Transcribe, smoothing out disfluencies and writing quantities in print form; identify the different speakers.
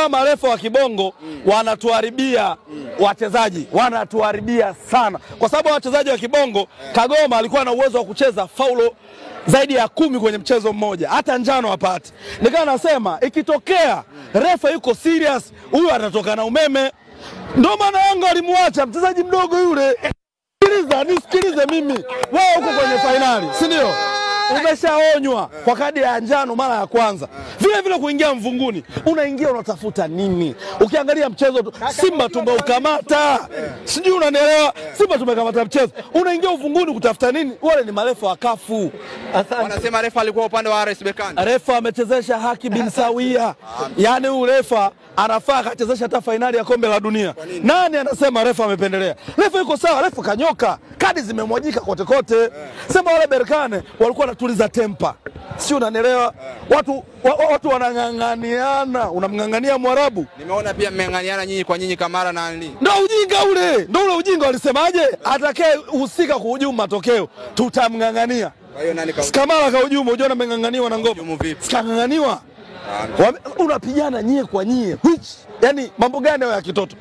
Speaker 1: Unajua marefa wa kibongo wanatuharibia wachezaji, wanatuharibia sana. Kwa sababu wachezaji wa kibongo, Kagoma alikuwa na uwezo wa kucheza faulo zaidi ya 10 kwenye mchezo mmoja, hata njano hapati. Nikawa nasema ikitokea refa yuko serious, huyu atatoka na umeme. Ndio maana Yanga alimwacha mchezaji mdogo yule. Nisikilize mimi. Wewe uko kwenye finali, si ndio? Umeshaonywa kwa kadi ya njano mara ya kwanza. Vile vile kuingia mvunguni, unaingia unatafuta nini? Ukiangalia mchezo Simba tumeukamata. Sijui unanielewa? Simba tumekamata mchezo. Unaingia mvunguni kutafuta nini? Wale ni marefa wa kafu.
Speaker 2: Wanasema refa alikuwa upande wa RS Berkane.
Speaker 1: Refa amechezesha haki bin sawia. Yaani huyu refa anafaa akachezesha hata finali ya kombe la dunia. Nani anasema refa amependelea? Refa yuko sawa, refa kanyoka. Kadi zimemwajika kote kote. Sema wale Berkane walikuwa wanatuliza tempa. Si unanielewa? Watu wanang'ang'aniana, unamng'ang'ania Mwarabu.
Speaker 2: Nimeona pia mmeng'ang'aniana nyinyi kwa nyinyi Kamara na Ali.
Speaker 1: Ndio ujinga ule. Ndio ule ujinga walisemaje? Atakaye husika kuhujumu matokeo tutamng'ang'ania.
Speaker 2: Kwa hiyo nani
Speaker 1: Kamara kahujumu, unajua ameng'ang'aniwa na Ngoma. Sikang'ang'aniwa. Unapigana nyie kwa nyie. Which yani mambo gani hayo ya kitoto?